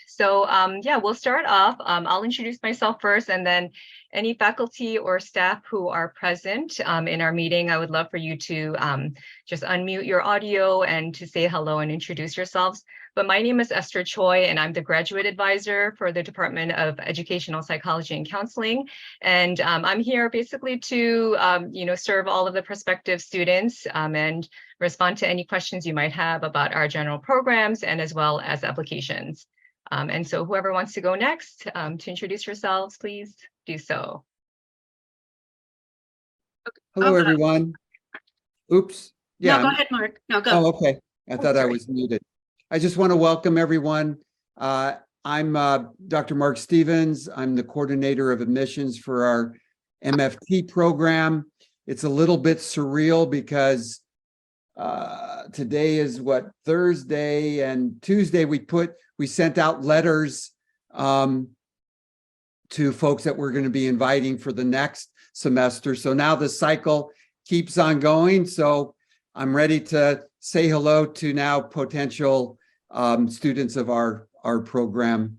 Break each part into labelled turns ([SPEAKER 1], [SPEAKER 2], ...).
[SPEAKER 1] So yeah, we'll start off. I'll introduce myself first, and then any faculty or staff who are present in our meeting, I would love for you to just unmute your audio and to say hello and introduce yourselves. But my name is Esther Choi, and I'm the graduate advisor for the Department of Educational Psychology and Counseling. And I'm here basically to serve all of the prospective students and respond to any questions you might have about our general programs and as well as applications. And so whoever wants to go next to introduce yourselves, please do so.
[SPEAKER 2] Hello, everyone. Oops. Yeah.
[SPEAKER 3] No, go ahead, Mark. No, go.
[SPEAKER 2] Oh, okay. I thought I was muted. I just want to welcome everyone. I'm Dr. Mark Stevens. I'm the coordinator of admissions for our MFT program. It's a little bit surreal because today is Thursday, and Tuesday we sent out letters to folks that we're going to be inviting for the next semester. So now the cycle keeps on going. So I'm ready to say hello to now potential students of our program.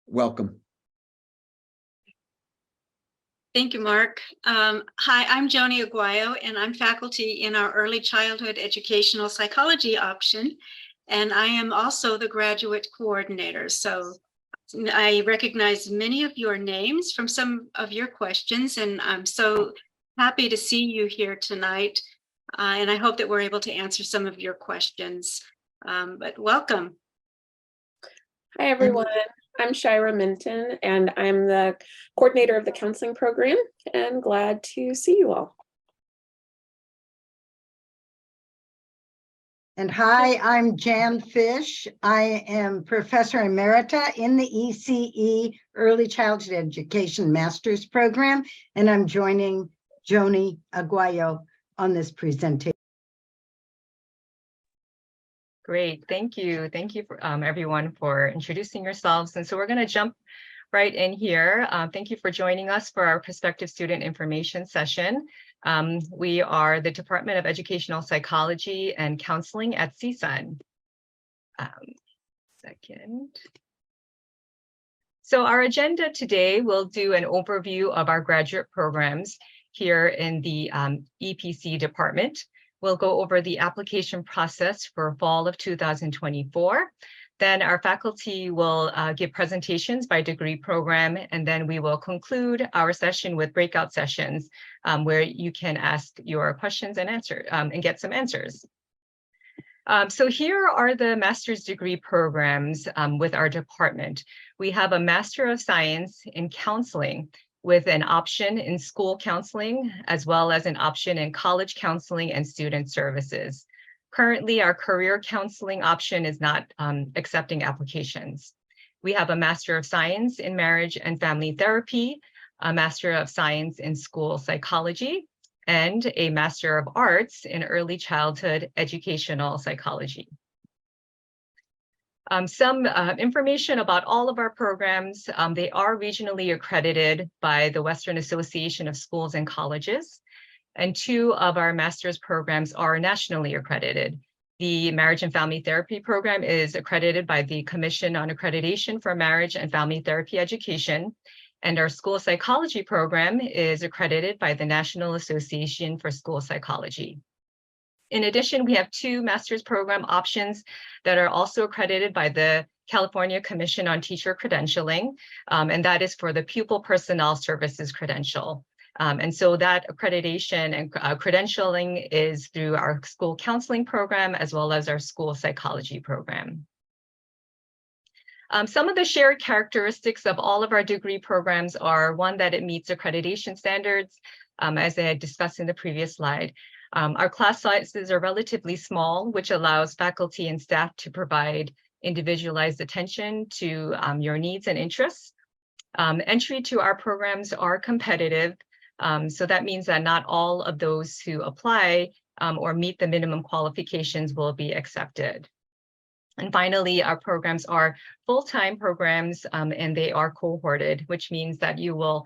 [SPEAKER 2] Welcome.
[SPEAKER 3] Thank you, Mark. Hi, I'm Joni Aguayo, and I'm faculty in our early childhood educational psychology option. And I am also the graduate coordinator. So I recognize many of your names from some of your questions, and I'm so happy to see you here tonight. And I hope that we're able to answer some of your questions, but welcome.
[SPEAKER 4] Hi, everyone. I'm Shira Minton, and I'm the coordinator of the counseling program, and glad to see you all.
[SPEAKER 5] And hi, I'm Jan Fish. I am Professor Emerita in the ECE Early Childhood Education Master's Program, and I'm joining Joni Aguayo on this presentation.
[SPEAKER 1] Great, thank you. Thank you for everyone for introducing yourselves. And so we're going to jump right in here. Thank you for joining us for our prospective student information session. We are the Department of Educational Psychology and Counseling at CSUN. So our agenda today will do an overview of our graduate programs here in the EPC department. We'll go over the application process for fall of 2024. Then our faculty will give presentations by degree program, and then we will conclude our session with breakout sessions where you can ask your questions and answer and get some answers. So here are the master's degree programs with our department. We have a Master of Science in Counseling with an option in school counseling, as well as an option in college counseling and student services. Currently, our career counseling option is not accepting applications. We have a Master of Science in Marriage and Family Therapy, a Master of Science in School Psychology, and a Master of Arts in Early Childhood Educational Psychology. Some information about all of our programs. They are regionally accredited by the Western Association of Schools and Colleges, and 2 of our master's programs are nationally accredited. The Marriage and Family Therapy program is accredited by the Commission on Accreditation for Marriage and Family Therapy Education, and our School Psychology program is accredited by the National Association for School Psychology. In addition, we have 2 master's program options that are also accredited by the California Commission on Teacher Credentialing, and that is for the Pupil Personnel Services credential. And so that accreditation and credentialing is through our school counseling program as well as our school psychology program. Some of the shared characteristics of all of our degree programs are, one, that it meets accreditation standards, as I had discussed in the previous slide. Our class sizes are relatively small, which allows faculty and staff to provide individualized attention to your needs and interests. Entry to our programs are competitive, so that means that not all of those who apply or meet the minimum qualifications will be accepted. And finally, our programs are full-time programs and they are cohorted, which means that you will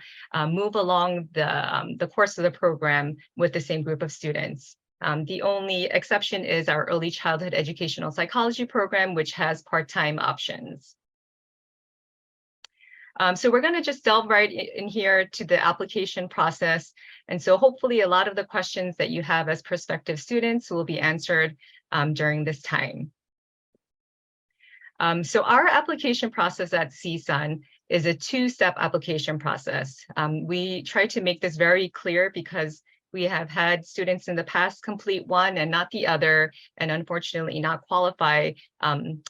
[SPEAKER 1] move along the course of the program with the same group of students. The only exception is our early childhood educational psychology program, which has part-time options. So we're going to just delve right in here to the application process. And so hopefully a lot of the questions that you have as prospective students will be answered during this time. So our application process at CSUN is a two-step application process. We try to make this very clear because we have had students in the past complete one and not the other, and unfortunately not qualify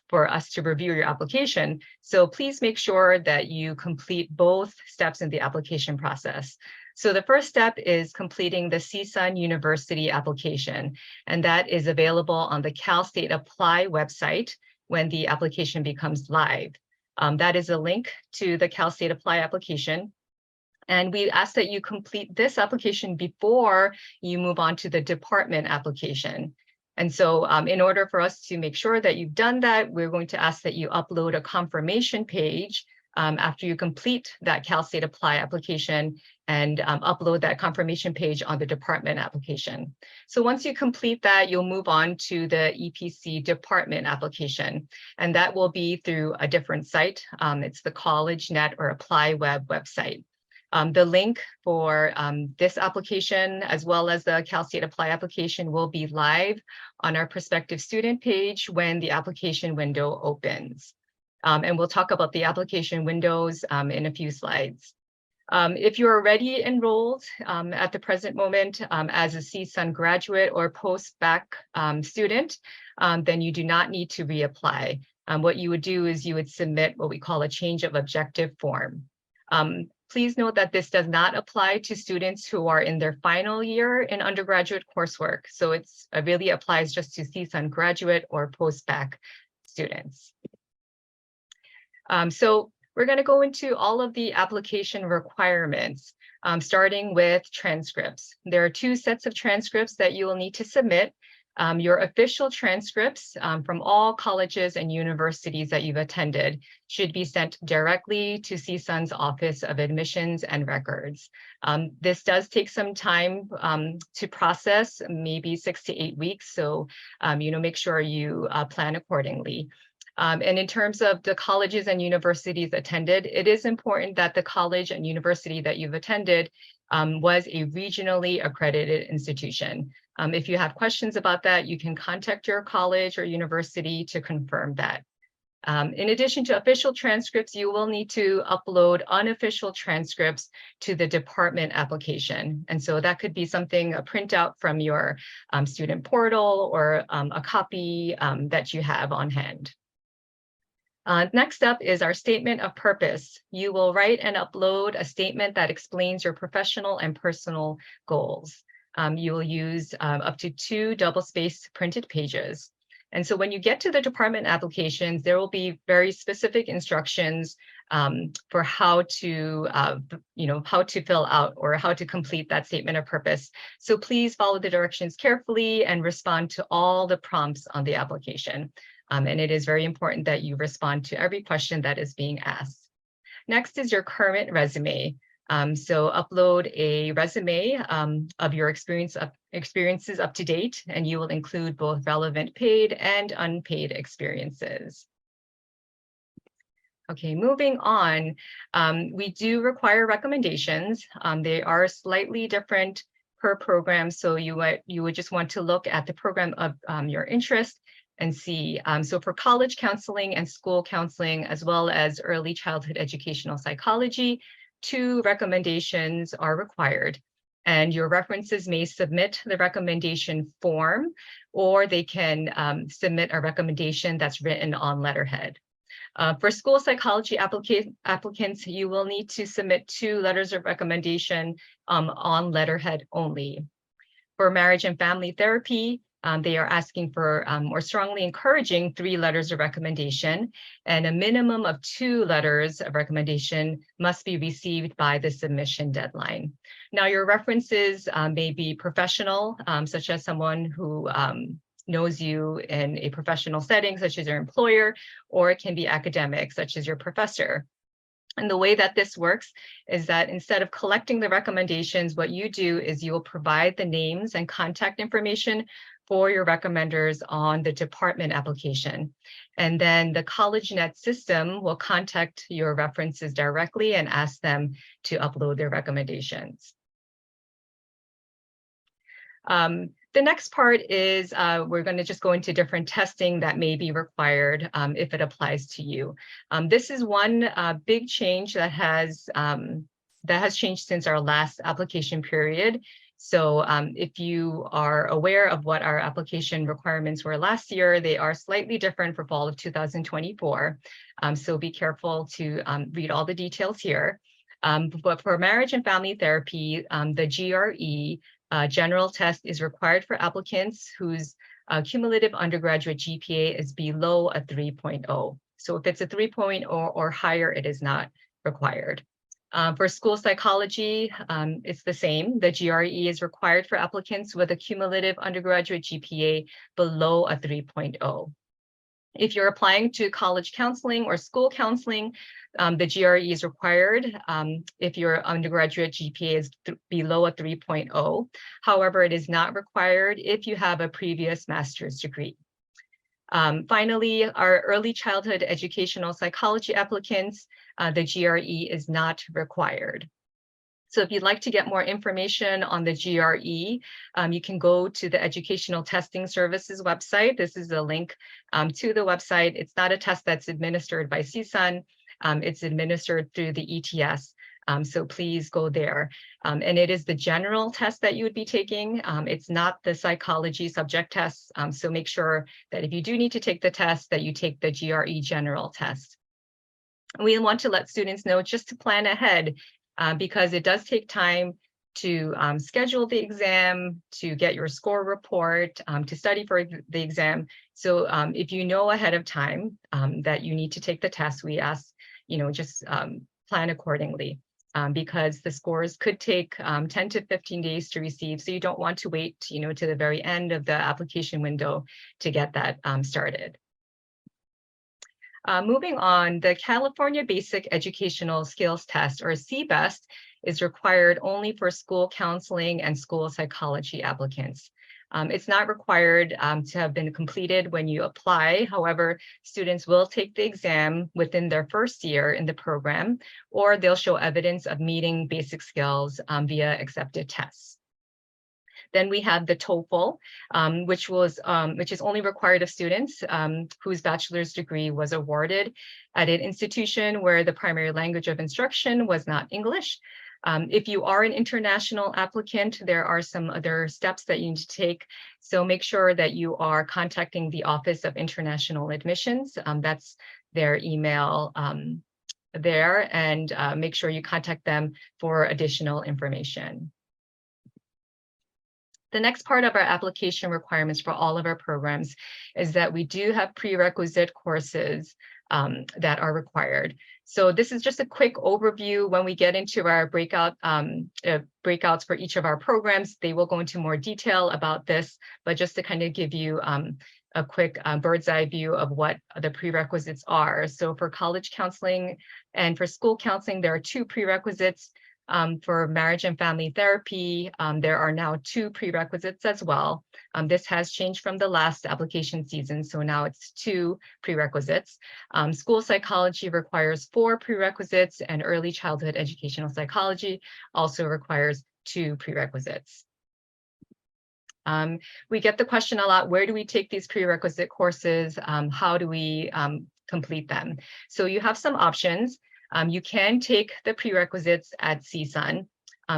[SPEAKER 1] for us to review your application. So please make sure that you complete both steps in the application process. So the first step is completing the CSUN University application, and that is available on the Cal State Apply website when the application becomes live. That is a link to the Cal State Apply application. And we ask that you complete this application before you move on to the department application. And so in order for us to make sure that you've done that, we're going to ask that you upload a confirmation page after you complete that Cal State Apply application and upload that confirmation page on the department application. So once you complete that, you'll move on to the EPC department application, and that will be through a different site. It's the CollegeNet or Apply Web website. The link for this application, as well as the Cal State Apply application, will be live on our prospective student page when the application window opens. And we'll talk about the application windows in a few slides. If you're already enrolled at the present moment as a CSUN graduate or post-bac student, then you do not need to reapply. What you would do is you would submit what we call a change of objective form. Please note that this does not apply to students who are in their final year in undergraduate coursework. So it really applies just to CSUN graduate or post-bac students. So we're going to go into all of the application requirements, starting with transcripts. There are two sets of transcripts that you will need to submit. Your official transcripts from all colleges and universities that you've attended should be sent directly to CSUN's Office of Admissions and Records. This does take some time to process, maybe 6 to 8 weeks. So, make sure you plan accordingly. And in terms of the colleges and universities attended, it is important that the college and university that you've attended was a regionally accredited institution. If you have questions about that, you can contact your college or university to confirm that. In addition to official transcripts, you will need to upload unofficial transcripts to the department application. And so that could be something, a printout from your student portal or a copy that you have on hand. Next up is our statement of purpose. You will write and upload a statement that explains your professional and personal goals. You will use up to 2 double-spaced printed pages. And so when you get to the department applications, there will be very specific instructions for how to, how to fill out or how to complete that statement of purpose. So please follow the directions carefully and respond to all the prompts on the application. And it is very important that you respond to every question that is being asked. Next is your current resume. So upload a resume of your experiences up to date, and you will include both relevant paid and unpaid experiences. Okay, moving on, we do require recommendations. They are slightly different per program, so you would just want to look at the program of your interest and see. So for college counseling and school counseling, as well as early childhood educational psychology, 2 recommendations are required. And your references may submit the recommendation form, or they can submit a recommendation that's written on letterhead. For school psychology applicants, you will need to submit 2 letters of recommendation on letterhead only. For marriage and family therapy, they are asking for or strongly encouraging 3 letters of recommendation, and a minimum of 2 letters of recommendation must be received by the submission deadline. Now, your references may be professional, such as someone who knows you in a professional setting, such as your employer, or it can be academic, such as your professor. And the way that this works is that instead of collecting the recommendations, what you do is you will provide the names and contact information for your recommenders on the department application. And then the CollegeNet system will contact your references directly and ask them to upload their recommendations. The next part is we're going to just go into different testing that may be required if it applies to you. This is one big change that has changed since our last application period. So if you are aware of what our application requirements were last year, they are slightly different for fall of 2024. So be careful to read all the details here. But for marriage and family therapy, the GRE general test is required for applicants whose cumulative undergraduate GPA is below a 3.0. So if it's a 3.0 or higher, it is not required. For school psychology, it's the same. The GRE is required for applicants with a cumulative undergraduate GPA below a 3.0. If you're applying to college counseling or school counseling, the GRE is required if your undergraduate GPA is below a 3.0. However, it is not required if you have a previous master's degree. Finally, our early childhood educational psychology applicants, the GRE is not required. So if you'd like to get more information on the GRE, you can go to the Educational Testing Services website. This is a link to the website. It's not a test that's administered by CSUN. It's administered through the ETS. So please go there. And it is the general test that you would be taking. It's not the psychology subject test. So make sure that if you do need to take the test, that you take the GRE general test. We want to let students know just to plan ahead because it does take time to schedule the exam, to get your score report, to study for the exam. So if you know ahead of time that you need to take the test, we ask, just plan accordingly because the scores could take 10 to 15 days to receive. So you don't want to wait, to the very end of the application window to get that started. Moving on, the California Basic Educational Skills Test, or CBEST, is required only for school counseling and school psychology applicants. It's not required to have been completed when you apply. However, students will take the exam within their first year in the program, or they'll show evidence of meeting basic skills via accepted tests. Then we have the TOEFL, which is only required of students whose bachelor's degree was awarded at an institution where the primary language of instruction was not English. If you are an international applicant, there are some other steps that you need to take. So make sure that you are contacting the Office of International Admissions. That's their email there, and make sure you contact them for additional information. The next part of our application requirements for all of our programs is that we do have prerequisite courses that are required. So this is just a quick overview. When we get into our breakouts for each of our programs, they will go into more detail about this, but just to kind of give you a quick bird's eye view of what the prerequisites are. So for college counseling and for school counseling, there are 2 prerequisites. For marriage and family therapy, there are now 2 prerequisites as well. This has changed from the last application season, so now it's 2 prerequisites. School psychology requires 4 prerequisites, and early childhood educational psychology also requires 2 prerequisites. We get the question a lot, where do we take these prerequisite courses? How do we complete them? So you have some options. You can take the prerequisites at CSUN.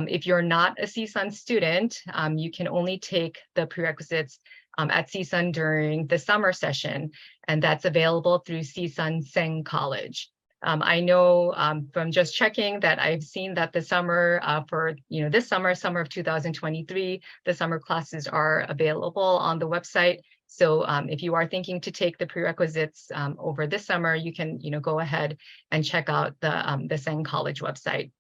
[SPEAKER 1] If you're not a CSUN student, you can only take the prerequisites at CSUN during the summer session, and that's available through CSUN Seng College. I know from just checking that I've seen that the summer for this summer of 2023, the summer classes are available on the website. So if you are thinking to take the prerequisites over this summer, you can go ahead and check out the Seng College website.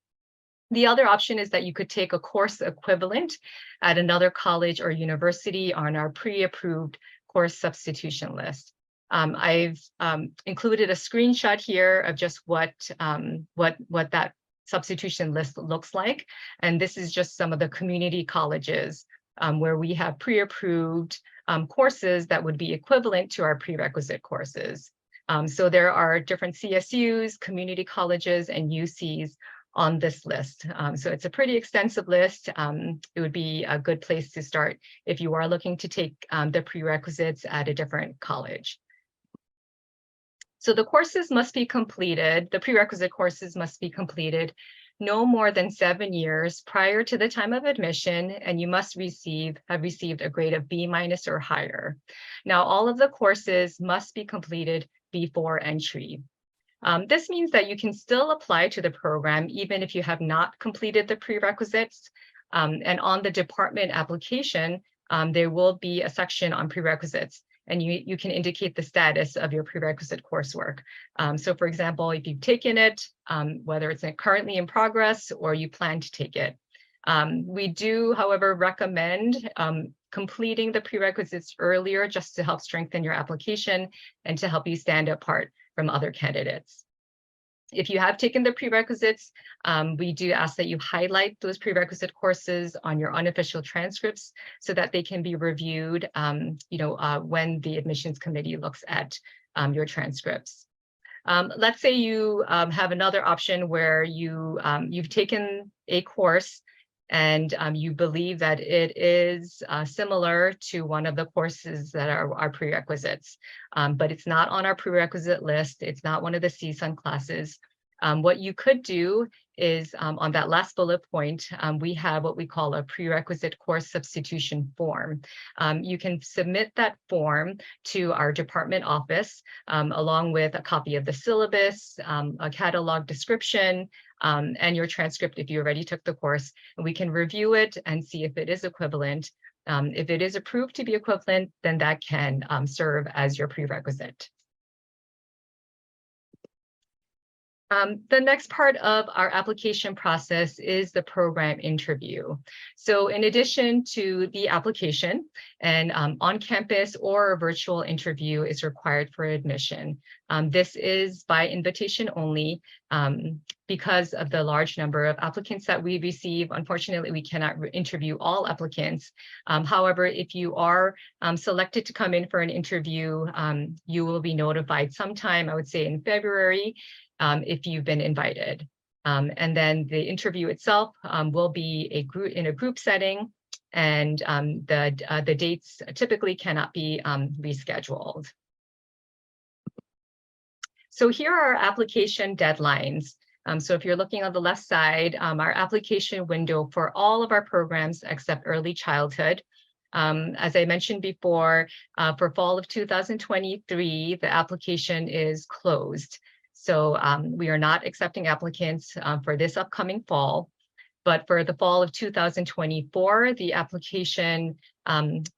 [SPEAKER 1] The other option is that you could take a course equivalent at another college or university on our pre-approved course substitution list. I've included a screenshot here of just what that substitution list looks like. And this is just some of the community colleges where we have pre-approved courses that would be equivalent to our prerequisite courses. So there are different CSUs, community colleges, and UCs on this list. So it's a pretty extensive list. It would be a good place to start if you are looking to take the prerequisites at a different college. So the courses must be completed, the prerequisite courses must be completed no more than 7 years prior to the time of admission, and you must have received a grade of B- or higher. Now, all of the courses must be completed before entry. This means that you can still apply to the program even if you have not completed the prerequisites. And on the department application, there will be a section on prerequisites, and you can indicate the status of your prerequisite coursework. So for example, if you've taken it, whether it's currently in progress or you plan to take it. We do, however, recommend completing the prerequisites earlier just to help strengthen your application and to help you stand apart from other candidates. If you have taken the prerequisites, we do ask that you highlight those prerequisite courses on your unofficial transcripts so that they can be reviewed when the admissions committee looks at your transcripts. Let's say you have another option where you've taken a course and you believe that it is similar to one of the courses that are our prerequisites, but it's not on our prerequisite list. It's not one of the CSUN classes. What you could do is on that last bullet point, we have what we call a prerequisite course substitution form. You can submit that form to our department office along with a copy of the syllabus, a catalog description, and your transcript if you already took the course. And we can review it and see if it is equivalent. If it is approved to be equivalent, then that can serve as your prerequisite. The next part of our application process is the program interview. So in addition to the application, an on-campus or a virtual interview is required for admission. This is by invitation only. Because of the large number of applicants that we receive, unfortunately, we cannot interview all applicants. However, if you are selected to come in for an interview, you will be notified sometime, I would say in February, if you've been invited. And then the interview itself will be in a group setting, and the dates typically cannot be rescheduled. So here are our application deadlines. So if you're looking on the left side, our application window for all of our programs except early childhood. As I mentioned before, for fall of 2023, the application is closed. So we are not accepting applicants for this upcoming fall. But for the fall of 2024, the application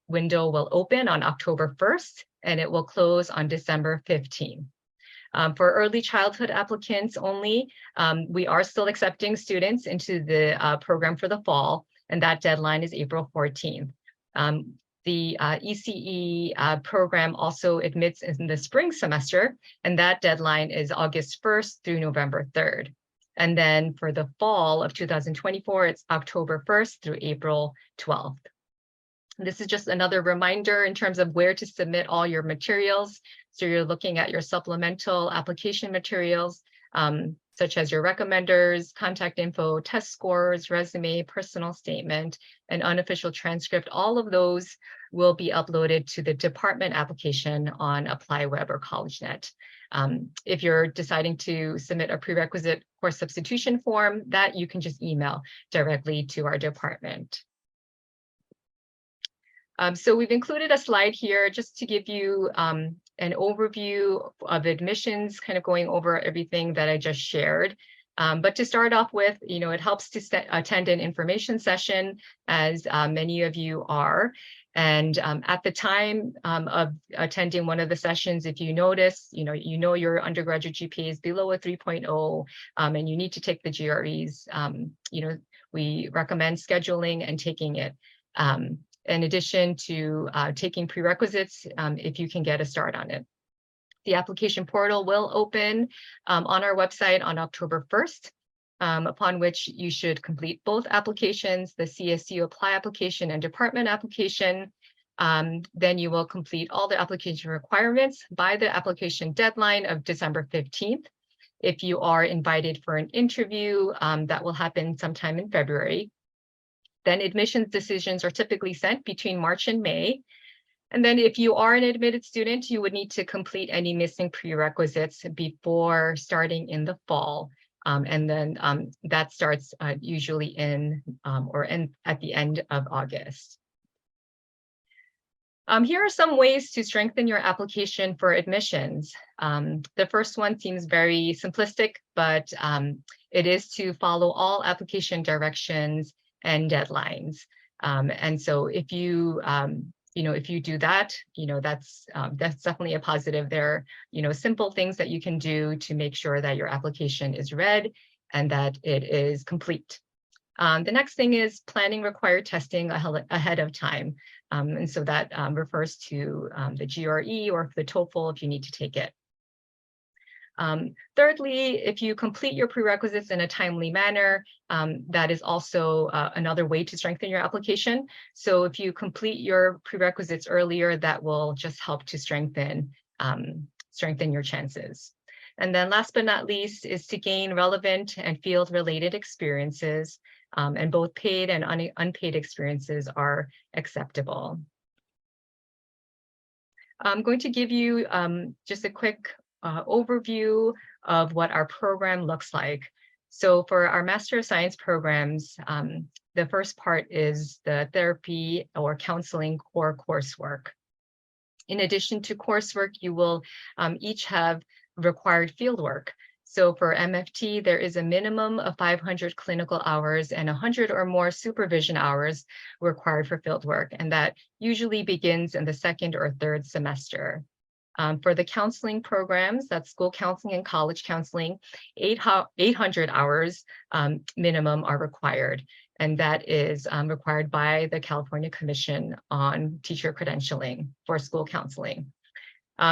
[SPEAKER 1] window will open on October 1st, and it will close on December 15th. For early childhood applicants only, we are still accepting students into the program for the fall, and that deadline is April 14th. The ECE program also admits in the spring semester, and that deadline is August 1st through November 3rd. And then for the fall of 2024, it's October 1st through April 12th. This is just another reminder in terms of where to submit all your materials. So you're looking at your supplemental application materials, such as your recommenders, contact info, test scores, resume, personal statement, and unofficial transcript. All of those will be uploaded to the department application on ApplyWeb or CollegeNet. If you're deciding to submit a prerequisite course substitution form, that you can just email directly to our department. So we've included a slide here just to give you an overview of admissions, kind of going over everything that I just shared. But to start off with, it helps to attend an information session, as many of you are. And at the time of attending one of the sessions, if you notice, your undergraduate GPA is below a 3.0 and you need to take the GREs, we recommend scheduling and taking it. In addition to taking prerequisites, if you can get a start on it. The application portal will open on our website on October 1st, upon which you should complete both applications, the CSU apply application and department application. Then you will complete all the application requirements by the application deadline of December 15th. If you are invited for an interview, that will happen sometime in February. Then admissions decisions are typically sent between March and May. And then if you are an admitted student, you would need to complete any missing prerequisites before starting in the fall. And then that starts usually at the end of August. Here are some ways to strengthen your application for admissions. The first one seems very simplistic, but it is to follow all application directions and deadlines. And so if you if you do that, that's definitely a positive. There are, simple things that you can do to make sure that your application is read and that it is complete. The next thing is planning required testing ahead of time. And so that refers to the GRE or the TOEFL if you need to take it. Thirdly, if you complete your prerequisites in a timely manner, that is also another way to strengthen your application. So if you complete your prerequisites earlier, that will just help to strengthen your chances. And then last but not least is to gain relevant and field-related experiences, and both paid and unpaid experiences are acceptable. I'm going to give you just a quick overview of what our program looks like. So for our Master of Science programs, the first part is the therapy or counseling core coursework. In addition to coursework, you will each have required fieldwork. So for MFT, there is a minimum of 500 clinical hours and 100 or more supervision hours required for fieldwork, and that usually begins in the second or third semester. For the counseling programs, that's school counseling and college counseling, 800 hours minimum are required, and that is required by the California Commission on Teacher Credentialing for school counseling.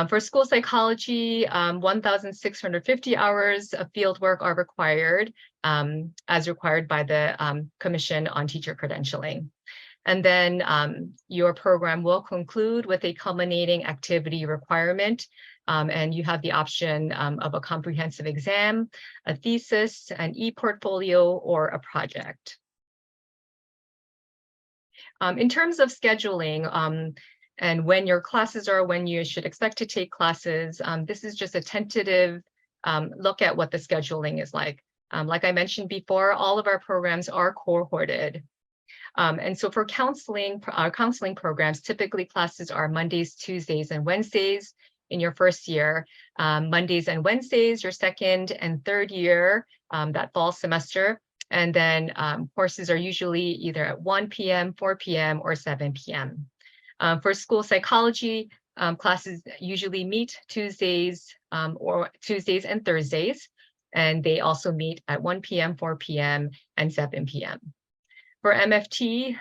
[SPEAKER 1] For school psychology, 1,650 hours of fieldwork are required, as required by the Commission on Teacher Credentialing. And then your program will conclude with a culminating activity requirement, and you have the option of a comprehensive exam, a thesis, an e-portfolio, or a project. In terms of scheduling, and when your classes are, when you should expect to take classes, this is just a tentative look at what the scheduling is like. Like I mentioned before, all of our programs are cohorted. And so for counseling programs, typically classes are Mondays, Tuesdays, and Wednesdays in your first year, Mondays and Wednesdays, your second and third year, that fall semester. And then courses are usually either at 1 p.m., 4 p.m., or 7 p.m. For school psychology, classes usually meet Tuesdays and Thursdays, and they also meet at 1 p.m., 4 p.m., and 7 p.m. For MFT,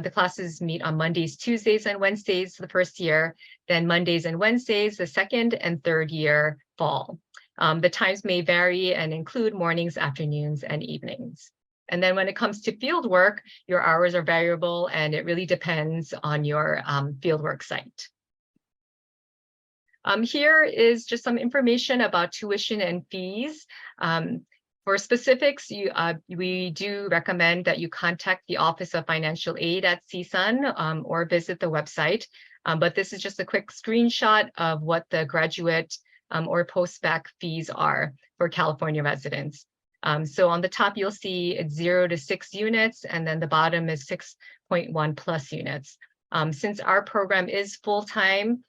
[SPEAKER 1] the classes meet on Mondays, Tuesdays, and Wednesdays the first year, then Mondays and Wednesdays the second and third year fall. The times may vary and include mornings, afternoons, and evenings. And then when it comes to field work, your hours are variable and it really depends on your fieldwork site. Here is just some information about tuition and fees. For specifics, we do recommend that you contact the Office of Financial Aid at CSUN or visit the website. But this is just a quick screenshot of what the graduate or post-bac fees are for California residents. So on the top, you'll see it's 0 to 6 units, and then the bottom is 6.1 plus units. Since our program is full-time,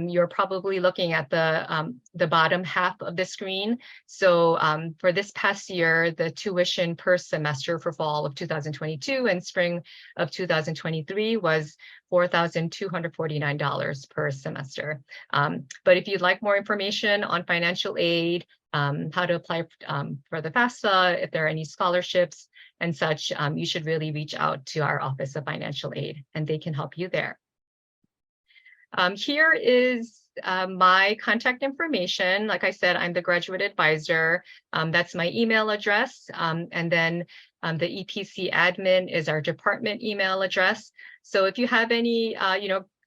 [SPEAKER 1] you're probably looking at the bottom half of the screen. So for this past year, the tuition per semester for fall of 2022 and spring of 2023 was $4,249 per semester. But if you'd like more information on financial aid, how to apply for the FAFSA, if there are any scholarships and such, you should really reach out to our Office of Financial Aid and they can help you there. Here is my contact information. Like I said, I'm the graduate advisor. That's my email address. And then the EPC admin is our department email address. So if you have any,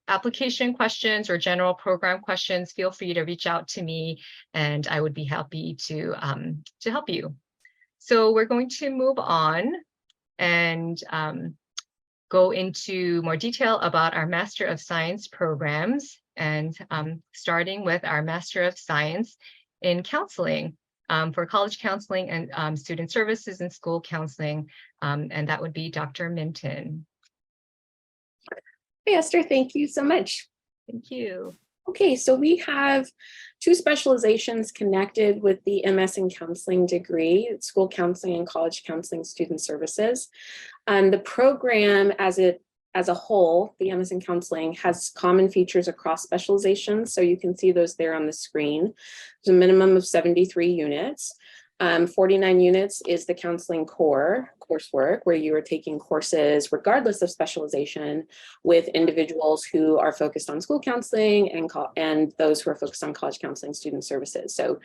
[SPEAKER 1] application questions or general program questions, feel free to reach out to me and I would be happy to help you. So we're going to move on and go into more detail about our Master of Science programs, and starting with our Master of Science in Counseling for college counseling and student services and school counseling, and that would be Dr. Minton.
[SPEAKER 4] Hey, Esther, thank you so much.
[SPEAKER 1] Thank you.
[SPEAKER 4] Okay, so we have two specializations connected with the MS in Counseling degree, school counseling and college counseling student services. The program as a whole, the MS in Counseling, has common features across specializations. So you can see those there on the screen. There's a minimum of 73 units. 49 units is the counseling core coursework, where you are taking courses regardless of specialization with individuals who are focused on school counseling and those who are focused on college counseling student services. So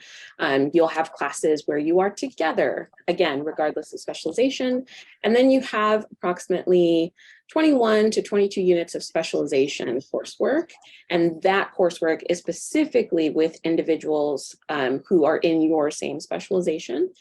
[SPEAKER 4] you'll have classes where you are together, again, regardless of specialization. And then you have approximately 21 to 22 units of specialization coursework. And that coursework is specifically with individuals who are in your same specialization,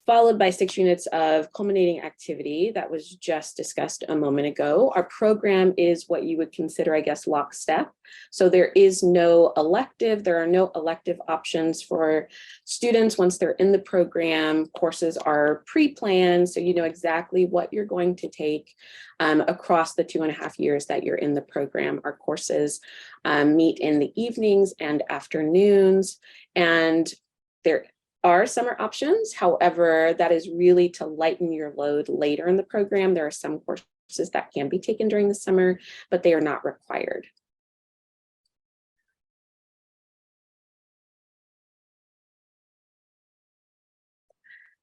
[SPEAKER 4] followed by 6 units of culminating activity that was just discussed a moment ago. Our program is what you would consider, I guess, lockstep. So there is no elective, there are no elective options for students once they're in the program. Courses are pre-planned, so you know exactly what you're going to take across the 2.5 years that you're in the program. Our courses meet in the evenings and afternoons, and there are summer options. However, that is really to lighten your load later in the program. There are some courses that can be taken during the summer, but they are not required.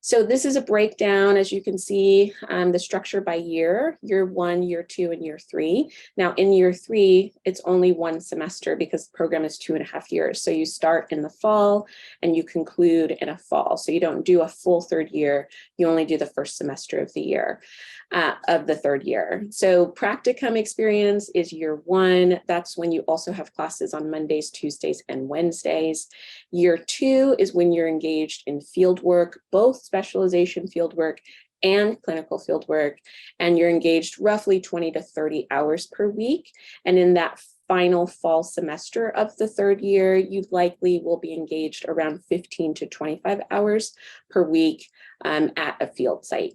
[SPEAKER 4] So this is a breakdown, as you can see, the structure by year 1, year 2, and year 3. Now in year 3, it's only 1 semester because the program is 2.5 years. So you start in the fall and you conclude in a fall. So you don't do a full 3rd year, you only do the 1st semester of the year, of the 3rd year. So practicum experience is year 1. That's when you also have classes on Mondays, Tuesdays, and Wednesdays. Year 2 is when you're engaged in field work, both specialization fieldwork and clinical fieldwork, and you're engaged roughly 20 to 30 hours per week. And in that final fall semester of the 3rd year, you likely will be engaged around 15 to 25 hours per week at a field site.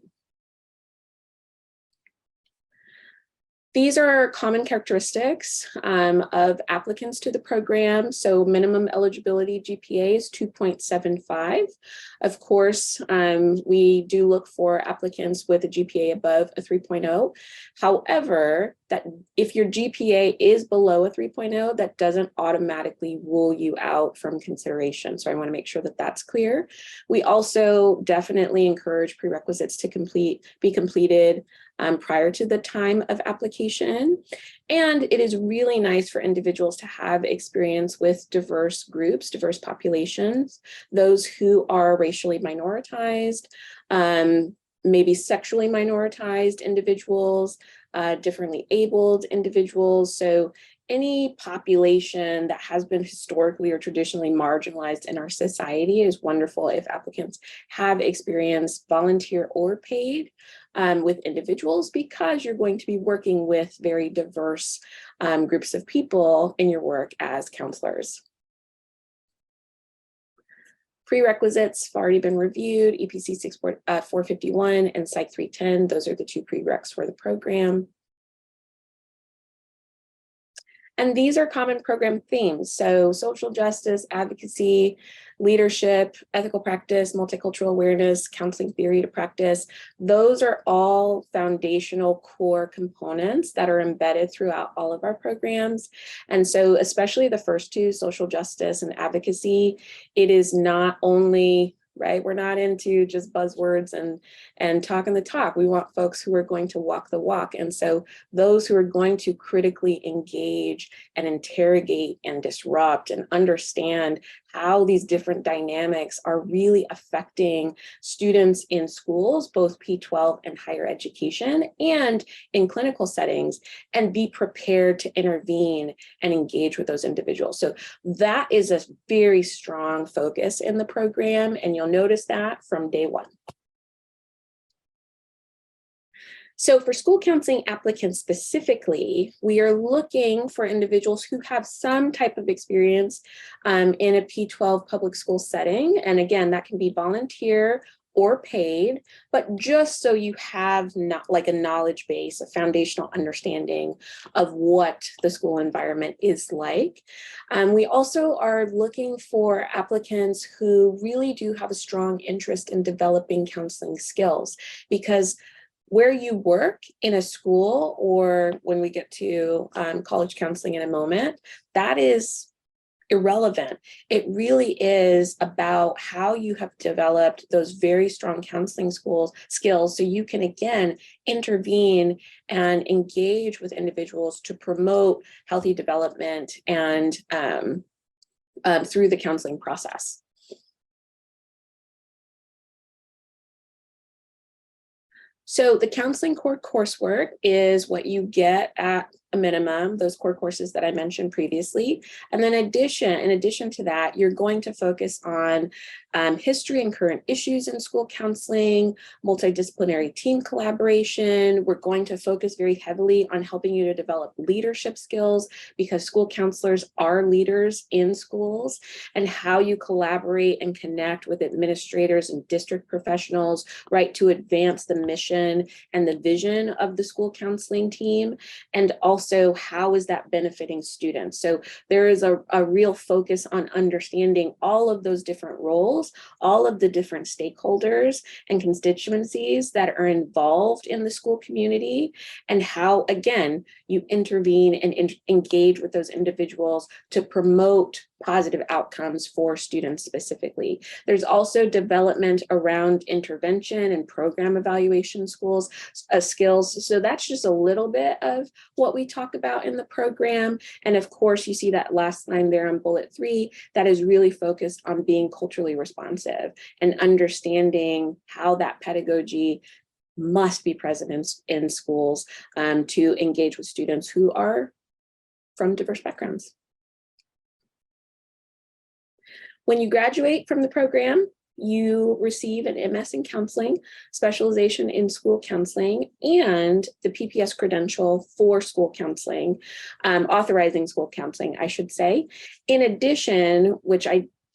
[SPEAKER 4] These are common characteristics of applicants to the program. So minimum eligibility GPA is 2.75. Of course, we do look for applicants with a GPA above a 3.0. However, that if your GPA is below a 3.0, that doesn't automatically rule you out from consideration. So I want to make sure that that's clear. We also definitely encourage prerequisites to be completed prior to the time of application. And it is really nice for individuals to have experience with diverse groups, diverse populations, those who are racially minoritized, maybe sexually minoritized individuals, differently abled individuals. So any population that has been historically or traditionally marginalized in our society is wonderful if applicants have experience, volunteer or paid, with individuals, because you're going to be working with very diverse groups of people in your work as counselors. Prerequisites have already been reviewed, EPC 451 and Psych 310. Those are the 2 prereqs for the program. And these are common program themes. So social justice, advocacy, leadership, ethical practice, multicultural awareness, counseling theory to practice. Those are all foundational core components that are embedded throughout all of our programs. And so especially the first 2, social justice and advocacy, it is not only right? We're not into just buzzwords and talking the talk. We want folks who are going to walk the walk. And so those who are going to critically engage and interrogate and disrupt and understand how these different dynamics are really affecting students in schools, both P-12 and higher education, and in clinical settings, and be prepared to intervene and engage with those individuals. So that is a very strong focus in the program, and you'll notice that from day one. So for school counseling applicants specifically, we are looking for individuals who have some type of experience in a P-12 public school setting. And again, that can be volunteer or paid, but just so you have not like a knowledge base, a foundational understanding of what the school environment is like. We also are looking for applicants who really do have a strong interest in developing counseling skills, because where you work in a school, or when we get to college counseling in a moment, that is irrelevant. It really is about how you have developed those very strong counseling skills so you can again intervene and engage with individuals to promote healthy development and through the counseling process. So the counseling core coursework is what you get at a minimum, those core courses that I mentioned previously. And then in addition to that, you're going to focus on history and current issues in school counseling, multidisciplinary team collaboration. We're going to focus very heavily on helping you to develop leadership skills, because school counselors are leaders in schools, and how you collaborate and connect with administrators and district professionals, right, to advance the mission and the vision of the school counseling team. And also, how is that benefiting students? So there is a real focus on understanding all of those different roles, all of the different stakeholders and constituencies that are involved in the school community, and how, again, you intervene and engage with those individuals to promote positive outcomes for students specifically. There's also development around intervention and program evaluation skills. So that's just a little bit of what we talk about in the program. And of course, you see that last line there on bullet 3, that is really focused on being culturally responsive and understanding how that pedagogy must be present in schools to engage with students who are from diverse backgrounds. When you graduate from the program, you receive an MS in counseling, specialization in school counseling, and the PPS credential for school counseling, authorizing school counseling, I should say. In addition, which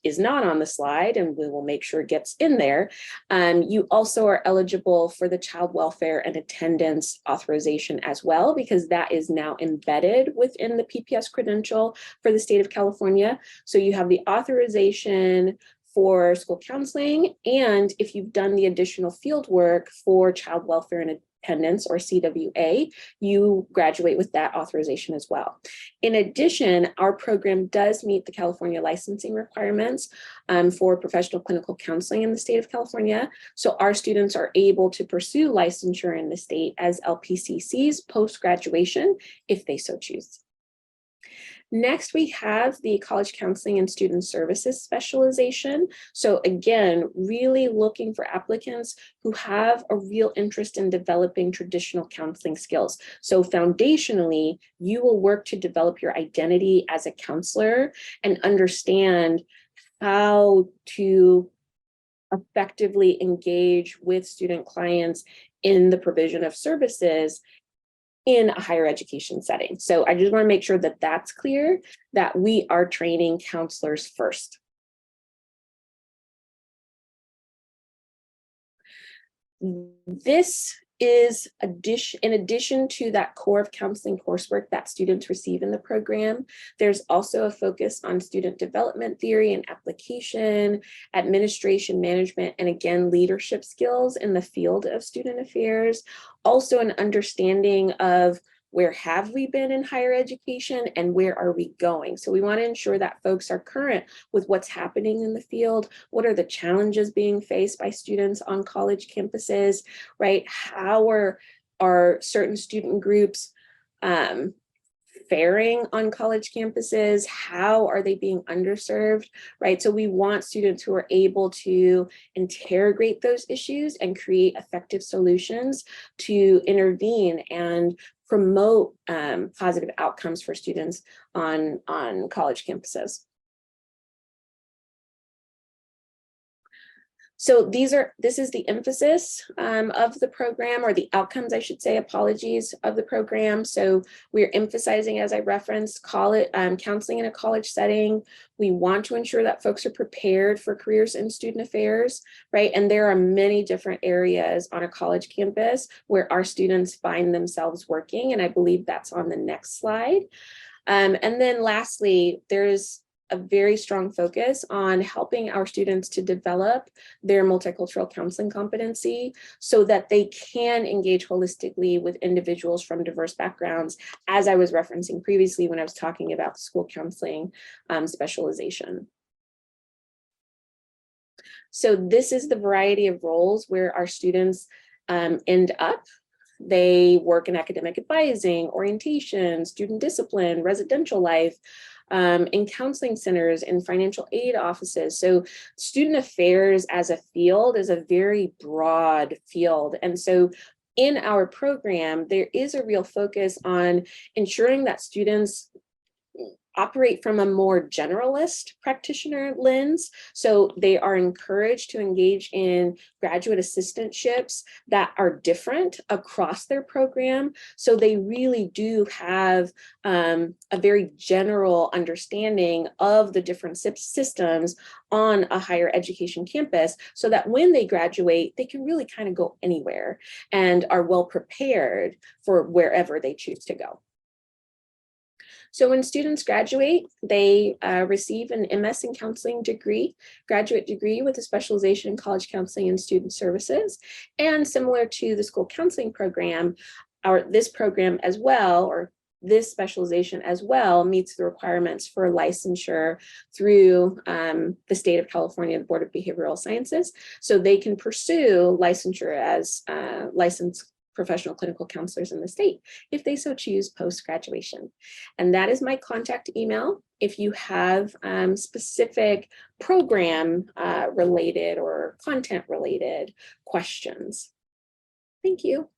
[SPEAKER 4] is not on the slide, and we will make sure it gets in there, you also are eligible for the child welfare and attendance authorization as well, because that is now embedded within the PPS credential for the state of California. So you have the authorization for school counseling, and if you've done the additional field work for child welfare and attendance, or CWA, you graduate with that authorization as well. In addition, our program does meet the California licensing requirements for professional clinical counseling in the state of California. So our students are able to pursue licensure in the state as LPCCs post-graduation if they so choose. Next, we have the college counseling and student services specialization. So again, really looking for applicants who have a real interest in developing traditional counseling skills. So foundationally, you will work to develop your identity as a counselor and understand how to effectively engage with student clients in the provision of services in a higher education setting. So I just want to make sure that that's clear, that we are training counselors first. This is in addition to that core of counseling coursework that students receive in the program, there's also a focus on student development theory and application, administration management, and again, leadership skills in the field of student affairs. Also an understanding of where have we been in higher education and where are we going? So we want to ensure that folks are current with what's happening in the field. What are the challenges being faced by students on college campuses, right? How are certain student groups faring on college campuses? How are they being underserved, right? So we want students who are able to interrogate those issues and create effective solutions to intervene and promote positive outcomes for students on college campuses. So this is the emphasis of the program, or the outcomes, I should say, apologies, of the program. So we're emphasizing, as I referenced, counseling in a college setting. We want to ensure that folks are prepared for careers in student affairs, right? And there are many different areas on a college campus where our students find themselves working, and I believe that's on the next slide. And then lastly, there's a very strong focus on helping our students to develop their multicultural counseling competency so that they can engage holistically with individuals from diverse backgrounds, as I was referencing previously when I was talking about school counseling specialization. So this is the variety of roles where our students end up. They work in academic advising, orientation, student discipline, residential life, in counseling centers, in financial aid offices. So student affairs as a field is a very broad field. And so in our program, there is a real focus on ensuring that students operate from a more generalist practitioner lens. So they are encouraged to engage in graduate assistantships that are different across their program. So they really do have a very general understanding of the different systems on a higher education campus, so that when they graduate, they can really kind of go anywhere and are well prepared for wherever they choose to go. So when students graduate, they receive an MS in counseling degree, graduate degree with a specialization in college counseling and student services. And similar to the school counseling program, this program as well, or this specialization as well, meets the requirements for licensure through the state of California, the Board of Behavioral Sciences. So they can pursue licensure as licensed professional clinical counselors in the state if they so choose post-graduation. And that is my contact email if you have specific program related or content related questions. Thank you.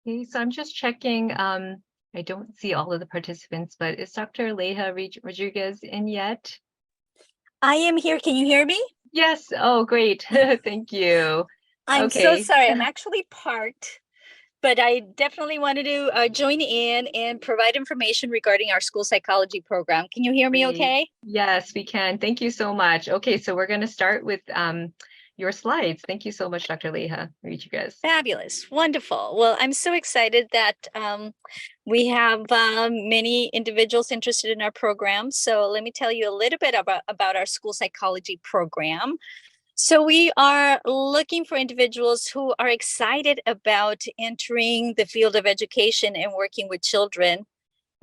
[SPEAKER 1] Okay, so I'm just checking. I don't see all of the participants, but is Dr. Leija Rodriguez in yet?
[SPEAKER 6] I am here. Can you hear me?
[SPEAKER 1] Yes. Oh, great. Thank you.
[SPEAKER 6] I'm so
[SPEAKER 1] Okay.
[SPEAKER 6] sorry. I'm actually parked, but I definitely wanted to join in and provide information regarding our school psychology program. Can you hear me
[SPEAKER 1] Great.
[SPEAKER 6] okay?
[SPEAKER 1] Yes, we can. Thank you so much. Okay, so we're going to start with your slides. Thank you so much, Dr. Leija Rodriguez.
[SPEAKER 6] Fabulous. Wonderful. Well, I'm so excited that we have many individuals interested in our program. So let me tell you a little bit about our school psychology program. So we are looking for individuals who are excited about entering the field of education and working with children.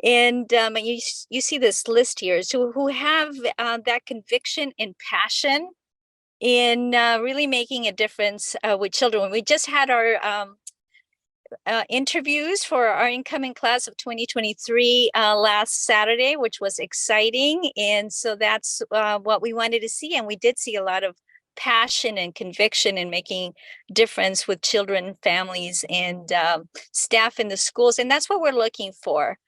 [SPEAKER 6] And you see this list here. So who have that conviction and passion in really making a difference with children. We just had our interviews for our incoming class of 2023 last Saturday, which was exciting. And so that's what we wanted to see. And we did see a lot of passion and conviction in making difference with children, families, and staff in the schools. And that's what we're looking for.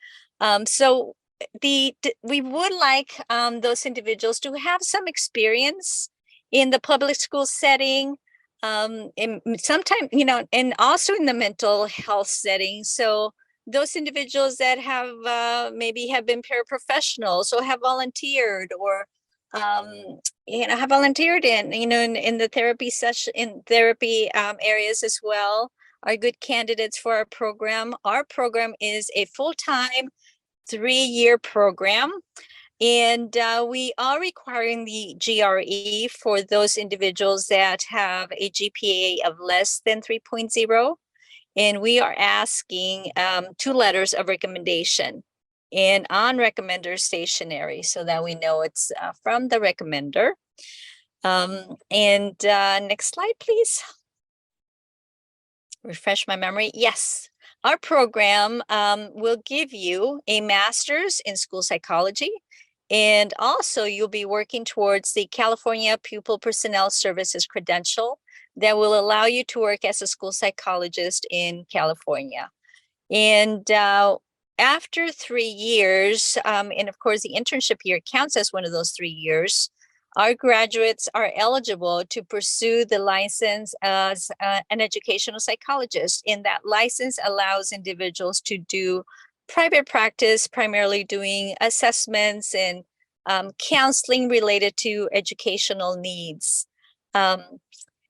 [SPEAKER 6] So we would like those individuals to have some experience in the public school setting, and sometimes, and also in the mental health setting. So those individuals that have maybe have been paraprofessionals or have volunteered or have volunteered in the therapy session, in therapy areas as well, are good candidates for our program. Our program is a full-time 3-year program. And we are requiring the GRE for those individuals that have a GPA of less than 3.0. And we are asking 2 letters of recommendation and on recommender stationery so that we know it's from the recommender. Next slide, please. Refresh my memory. Yes, our program will give you a master's in school psychology. And also you'll be working towards the California Pupil Personnel Services credential that will allow you to work as a school psychologist in California. And after 3 years, and of course the internship year counts as one of those 3 years, our graduates are eligible to pursue the license as an educational psychologist. And that license allows individuals to do private practice, primarily doing assessments and counseling related to educational needs.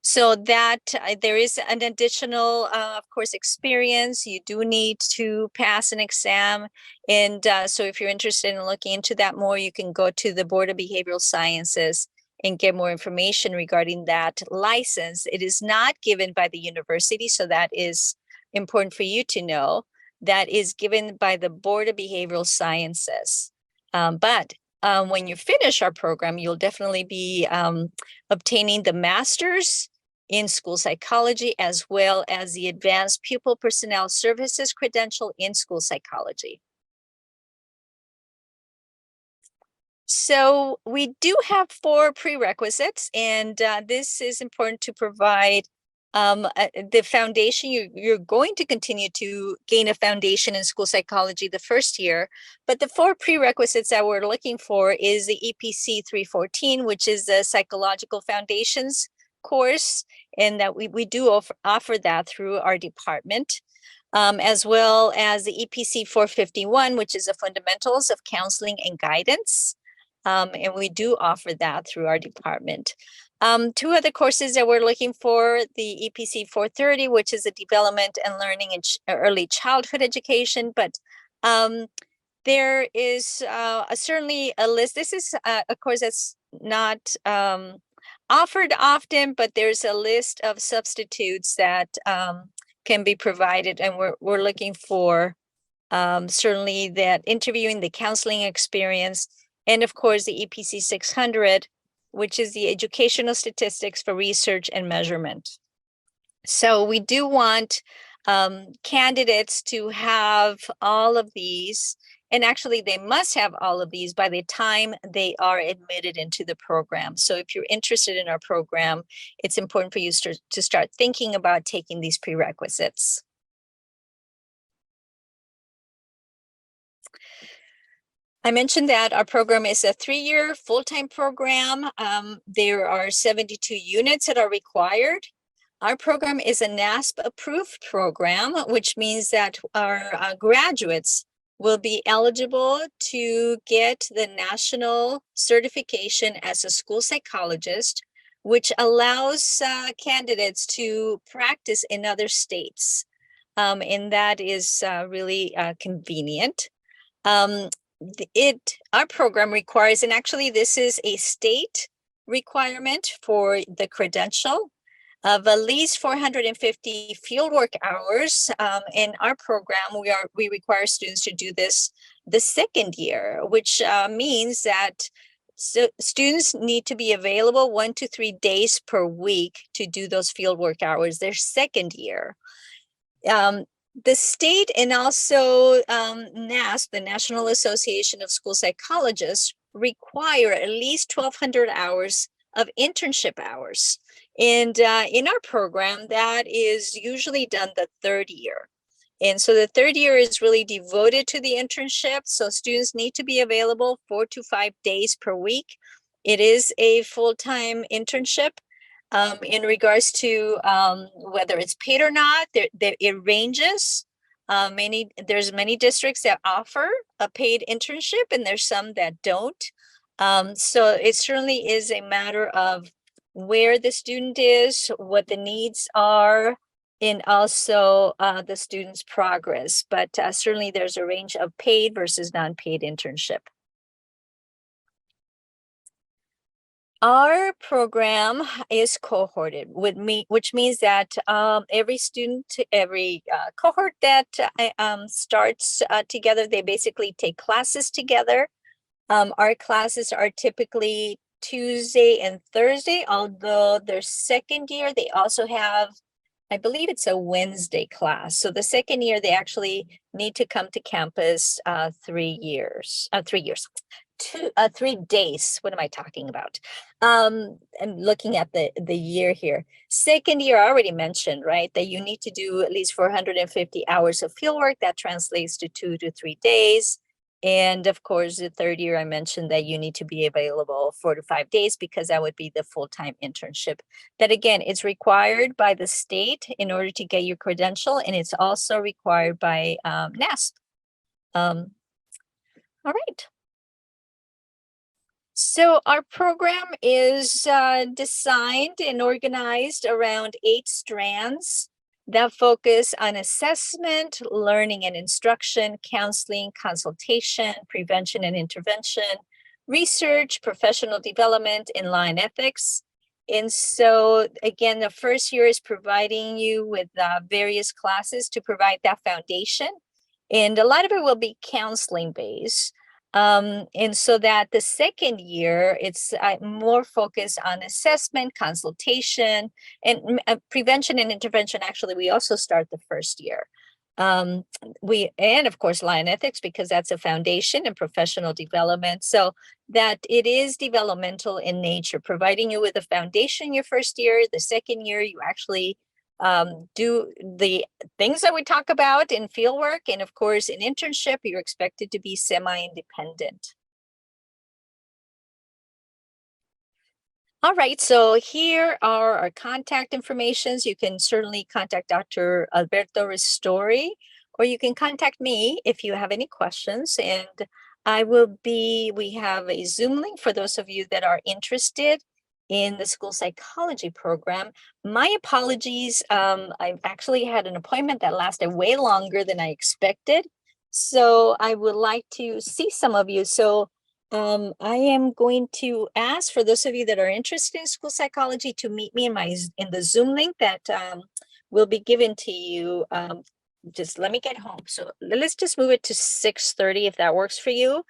[SPEAKER 6] So that there is an additional, of course, experience. You do need to pass an exam. And so if you're interested in looking into that more, you can go to the Board of Behavioral Sciences and get more information regarding that license. It is not given by the university, so that is important for you to know. That is given by the Board of Behavioral Sciences. But when you finish our program, you'll definitely be obtaining the master's in school psychology, as well as the Advanced Pupil Personnel Services credential in school psychology. So we do have 4 prerequisites, and this is important to provide the foundation. You're going to continue to gain a foundation in school psychology the first year, but the 4 prerequisites that we're looking for is the EPC 314, which is the Psychological Foundations course, and that we do offer that through our department, as well as the EPC 451, which is the Fundamentals of Counseling and Guidance. And we do offer that through our department. 2 other courses that we're looking for, the EPC 430, which is the Development and Learning in Early Childhood Education, but there is certainly a list. This is a course that's not offered often, but there's a list of substitutes that can be provided, and we're looking for certainly that interviewing, the counseling experience, and of course the EPC 600, which is the Educational Statistics for Research and Measurement. So we do want candidates to have all of these, and actually they must have all of these by the time they are admitted into the program. So if you're interested in our program, it's important for you to start thinking about taking these prerequisites. I mentioned that our program is a 3-year full-time program. There are 72 units that are required. Our program is a NASP-approved program, which means that our graduates will be eligible to get the national certification as a school psychologist, which allows candidates to practice in other states. And that is really convenient. Our program requires, and actually this is a state requirement for the credential, of at least 450 fieldwork hours. In our program, we require students to do this the 2nd year, which means that students need to be available 1 to 3 days per week to do those fieldwork hours their 2nd year. The state and also NASP, the National Association of School Psychologists, require at least 1,200 hours of internship hours. And in our program, that is usually done the 3rd year. And so the 3rd year is really devoted to the internship. So students need to be available 4 to 5 days per week. It is a full-time internship. In regards to whether it's paid or not, it ranges. There's many districts that offer a paid internship, and there's some that don't. So it certainly is a matter of where the student is, what the needs are, and also the student's progress. But certainly there's a range of paid versus non-paid internship. Our program is cohorted, which means that every student, every cohort that starts together, they basically take classes together. Our classes are typically Tuesday and Thursday, although their second year, they also have, I believe it's a Wednesday class. So the second year, they actually need to come to campus 3 years, 3 days. What am I talking about? I'm looking at the year here. Second year, I already mentioned, right, that you need to do at least 450 hours of fieldwork. That translates to 2 to 3 days. And of course, the third year, I mentioned that you need to be available 4 to 5 days because that would be the full-time internship. That again, it's required by the state in order to get your credential, and it's also required by NASP. All right. So our program is designed and organized around 8 strands that focus on assessment, learning and instruction, counseling, consultation, prevention and intervention, research, professional development, and law and ethics. And so again, the first year is providing you with various classes to provide that foundation. And a lot of it will be counseling based. And so that the second year, it's more focused on assessment, consultation, and prevention and intervention. Actually, we also start the first year. And of course, law and ethics, because that's a foundation, and professional development. So that it is developmental in nature, providing you with a foundation your first year. The second year, you actually do the things that we talk about in fieldwork, and of course in internship you're expected to be semi-independent. All right, so here are our contact informations. You can certainly contact Dr. Alberto Ristori, or you can contact me if you have any questions, and we have a Zoom link for those of you that are interested in the school psychology program. My apologies, I've actually had an appointment that lasted way longer than I expected. So I would like to see some of you. So I am going to ask for those of you that are interested in school psychology to meet me in the Zoom link that will be given to you. Just let me get home. So let's just move it to 6:30 if that works for you.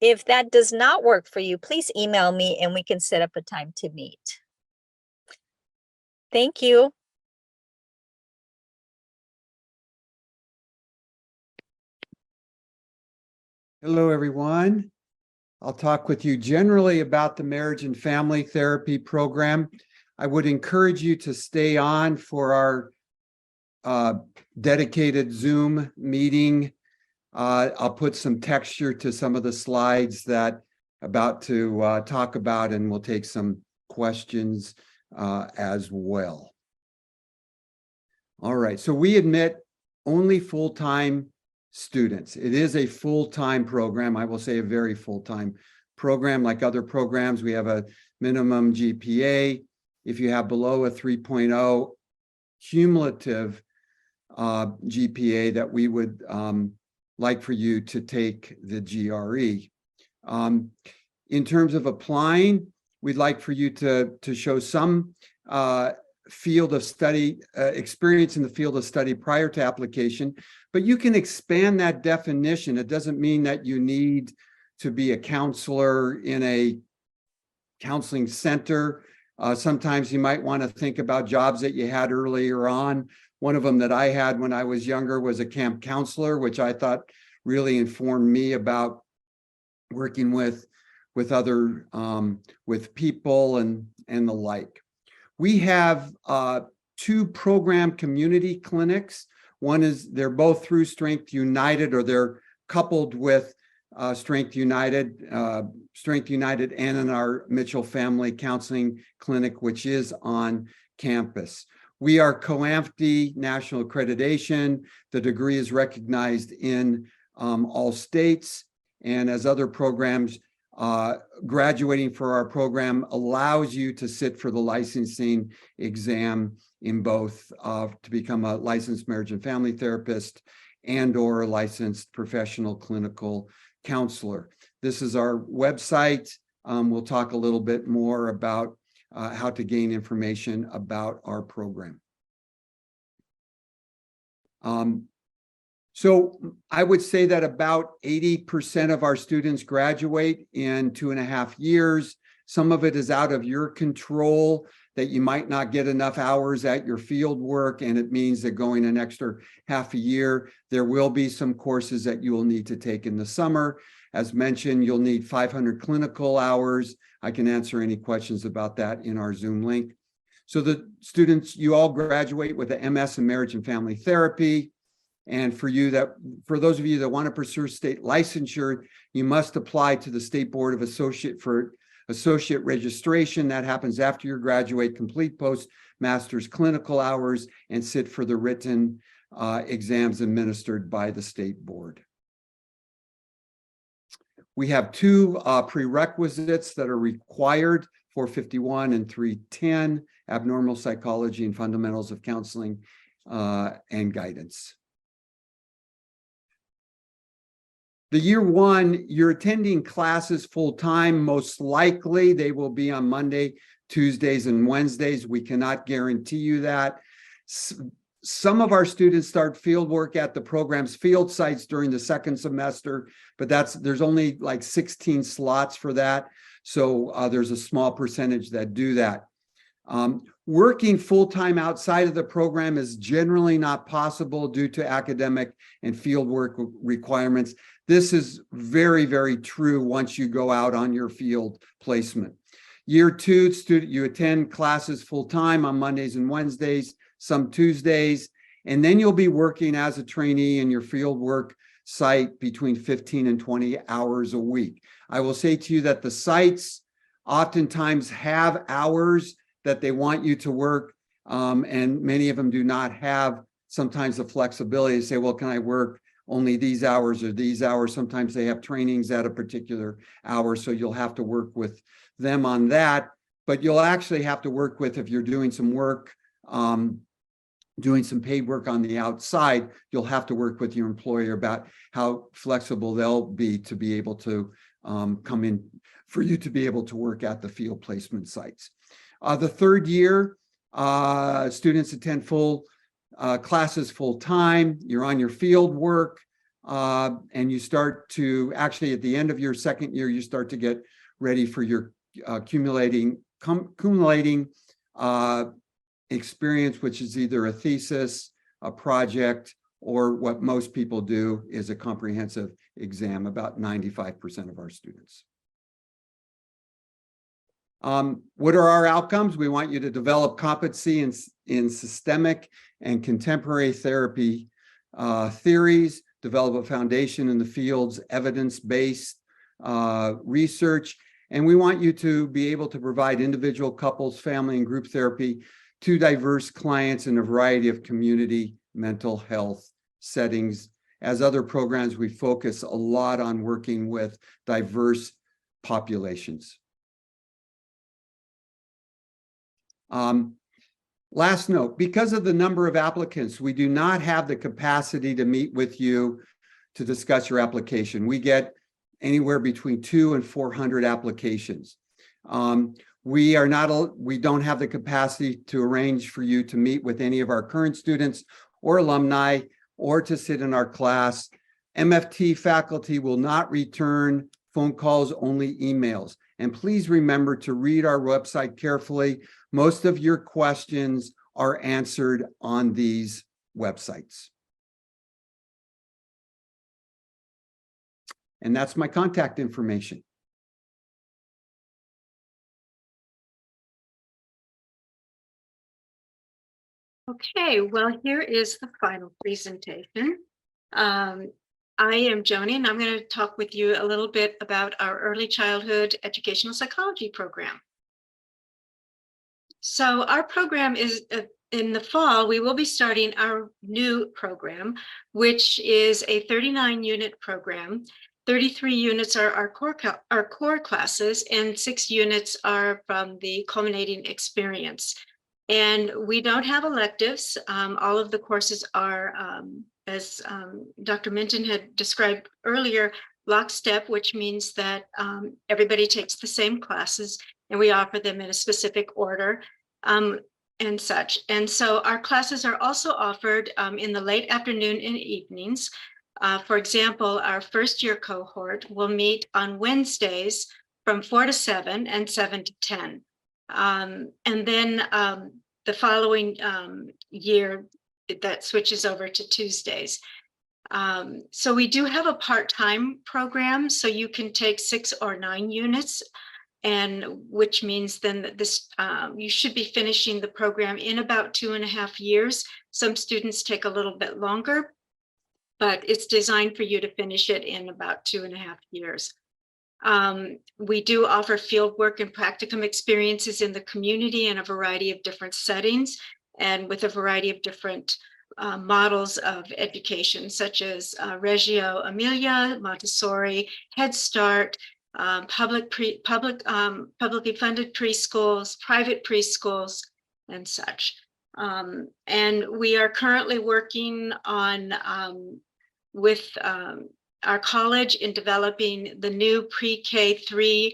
[SPEAKER 6] If that does not work for you, please email me and we can set up a time to meet. Thank you.
[SPEAKER 2] Hello, everyone. I'll talk with you generally about the marriage and family therapy program. I would encourage you to stay on for our dedicated Zoom meeting. I'll put some texture to some of the slides that I'm about to talk about, and we'll take some questions as well. All right, so we admit only full-time students. It is a full-time program. I will say a very full-time program. Like other programs, we have a minimum GPA. If you have below a 3.0 cumulative GPA, that we would like for you to take the GRE. In terms of applying, we'd like for you to show some field of study, experience in the field of study prior to application, but you can expand that definition. It doesn't mean that you need to be a counselor in a counseling center. Sometimes you might want to think about jobs that you had earlier on. One of them that I had when I was younger was a camp counselor, which I thought really informed me about working with other with people and the like. We have 2 program community clinics. One is, they're both through Strength United, or they're coupled with Strength United and in our Mitchell Family Counseling Clinic, which is on campus. We are COAMFTE national accreditation. The degree is recognized in all states. And as other programs, graduating for our program allows you to sit for the licensing exam in both to become a licensed marriage and family therapist and or a licensed professional clinical counselor. This is our website. we'll talk a little bit more about how to gain information about our program. So I would say that about 80% of our students graduate in 2.5 years. Some of it is out of your control, that you might not get enough hours at your field work, and it means that going an extra half a year. There will be some courses that you will need to take in the summer. As mentioned, you'll need 500 clinical hours. I can answer any questions about that in our Zoom link. So the students, you all graduate with an MS in Marriage and Family Therapy. And for those of you that want to pursue state licensure, you must apply to the State Board of Associate registration. That happens after you graduate, complete postmaster's clinical hours, and sit for the written exams administered by the state board. We have 2 prerequisites that are required, 451 and 310, abnormal psychology and fundamentals of counseling and guidance. The year 1, you're attending classes full-time. Most likely they will be on Monday, Tuesdays, and Wednesdays. We cannot guarantee you that. Some of our students start field work at the program's field sites during the 2nd semester, but there's only like 16 slots for that. So there's a small percentage that do that. Working full-time outside of the program is generally not possible due to academic and fieldwork requirements. This is very, very true once you go out on your field placement. Year 2, you attend classes full-time on Mondays and Wednesdays, some Tuesdays, and then you'll be working as a trainee in your fieldwork site between 15 and 20 hours a week. I will say to you that the sites oftentimes have hours that they want you to work, and many of them do not have sometimes the flexibility to say, well, can I work only these hours or these hours? Sometimes they have trainings at a particular hour, so you'll have to work with them on that. But you'll actually have to work with, if you're doing some work, doing some paid work on the outside, you'll have to work with your employer about how flexible they'll be to be able to come in for you to be able to work at the field placement sites. The 3rd year, students attend classes full time. You're on your field work, and you start to actually at the end of your 2nd year, you start to get ready for your accumulating experience, which is either a thesis, a project, or what most people do is a comprehensive exam, about 95% of our students. What are our outcomes? We want you to develop competency in systemic and contemporary therapy theories, develop a foundation in the field's evidence-based research, and we want you to be able to provide individual, couples, family, and group therapy to diverse clients in a variety of community mental health settings. As other programs, we focus a lot on working with diverse populations. Last note, because of the number of applicants, we do not have the capacity to meet with you to discuss your application. We get anywhere between 200 and 400 applications. We don't have the capacity to arrange for you to meet with any of our current students or alumni or to sit in our class. MFT faculty will not return phone calls, only emails. And please remember to read our website carefully. Most of your questions are answered on these websites. And that's my contact information.
[SPEAKER 3] Okay, well, here is the final presentation. I am Joni, and I'm going to talk with you a little bit about our early childhood educational psychology program. So our program is in the fall, we will be starting our new program, which is a 39-unit program. 33 units are our core classes, and 6 units are from the culminating experience. And we don't have electives. All of the courses are, as Dr. Minton had described earlier, lockstep, which means that everybody takes the same classes and we offer them in a specific order and such. And so our classes are also offered in the late afternoon and evenings. For example, our first year cohort will meet on Wednesdays from 4 to 7 and 7 to 10. And then the following year, that switches over to Tuesdays. So we do have a part-time program, so you can take 6 or 9 units, and which means then that this you should be finishing the program in about 2.5 years. Some students take a little bit longer, but it's designed for you to finish it in about 2.5 years. We do offer field work and practicum experiences in the community in a variety of different settings and with a variety of different models of education, such as Reggio Emilia, Montessori, Head Start, publicly funded preschools, private preschools, and such. And we are currently working on with our college in developing the new pre-K3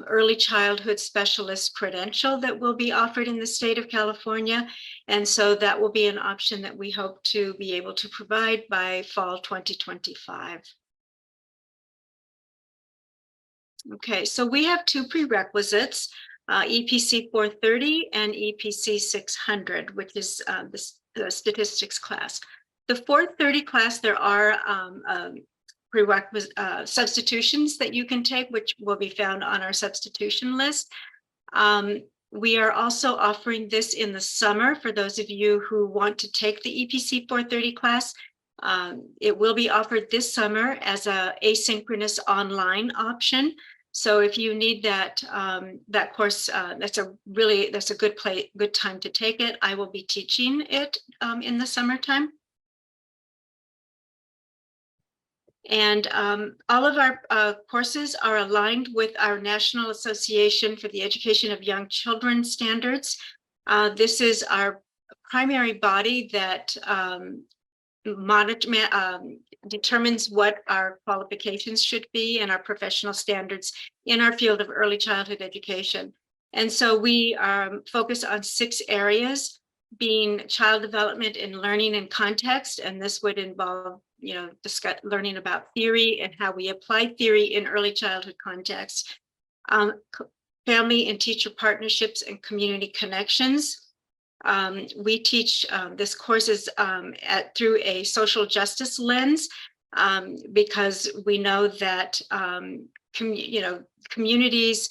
[SPEAKER 3] early childhood specialist credential that will be offered in the state of California. And so that will be an option that we hope to be able to provide by fall 2025. Okay, so we have 2 prerequisites, EPC 430 and EPC 600, which is the statistics class. The 430 class, there are prerequisite substitutions that you can take, which will be found on our substitution list. We are also offering this in the summer for those of you who want to take the EPC 430 class. It will be offered this summer as an asynchronous online option. So if you need that that course, that's a good time to take it. I will be teaching it in the summertime. And all of our courses are aligned with our National Association for the Education of Young Children standards. This is our primary body that determines what our qualifications should be and our professional standards in our field of early childhood education. And so we focus on 6 areas, being child development in learning and context, and this would involve learning about theory and how we apply theory in early childhood context, family and teacher partnerships and community connections. We teach this course is through a social justice lens because we know that communities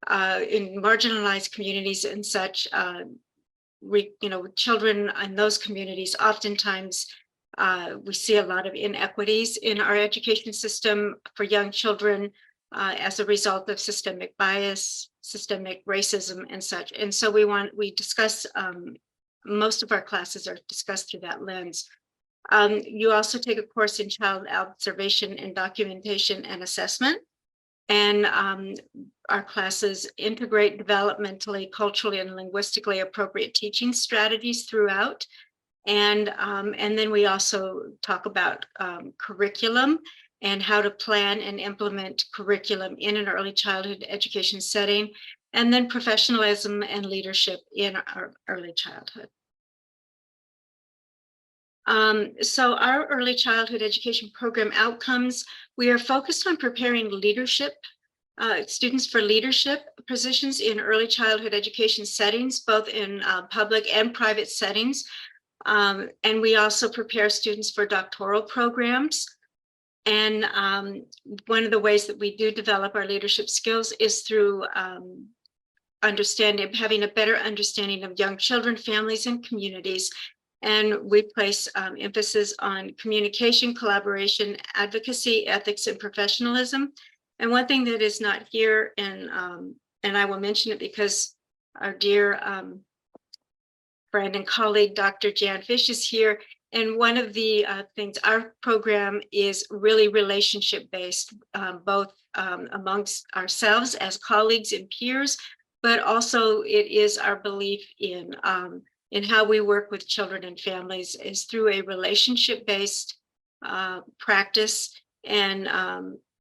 [SPEAKER 3] in marginalized communities and such, children in those communities oftentimes. We see a lot of inequities in our education system for young children as a result of systemic bias, systemic racism, and such. And so we discuss, most of our classes are discussed through that lens. You also take a course in child observation and documentation and assessment. And our classes integrate developmentally, culturally, and linguistically appropriate teaching strategies throughout. And then we also talk about curriculum and how to plan and implement curriculum in an early childhood education setting, and then professionalism and leadership in our early childhood. So our early childhood education program outcomes, we are focused on preparing students for leadership positions in early childhood education settings, both in public and private settings. And we also prepare students for doctoral programs. And one of the ways that we do develop our leadership skills is through having a better understanding of young children, families, and communities. And we place emphasis on communication, collaboration, advocacy, ethics, and professionalism. And one thing that is not here, and I will mention it because our dear friend and colleague, Dr. Jan Fish, is here. And one of the things, our program is really relationship-based, both amongst ourselves as colleagues and peers, but also it is our belief in how we work with children and families is through a relationship-based practice. And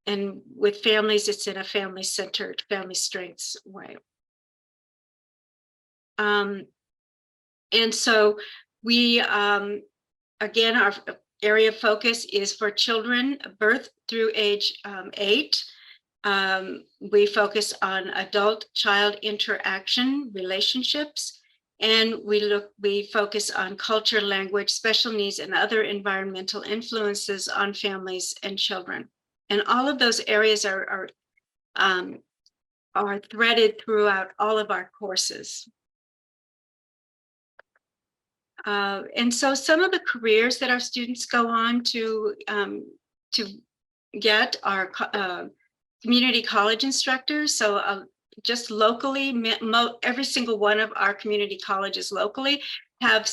[SPEAKER 3] and with families, it's in a family-centered, family strengths way. And so we, again, our area of focus is for children birth through age 8. We focus on adult-child interaction relationships, and we focus on culture, language, special needs, and other environmental influences on families and children. And all of those areas are threaded throughout all of our courses. And so some of the careers that our students go on to get are community college instructors. So just locally, every single one of our community colleges locally have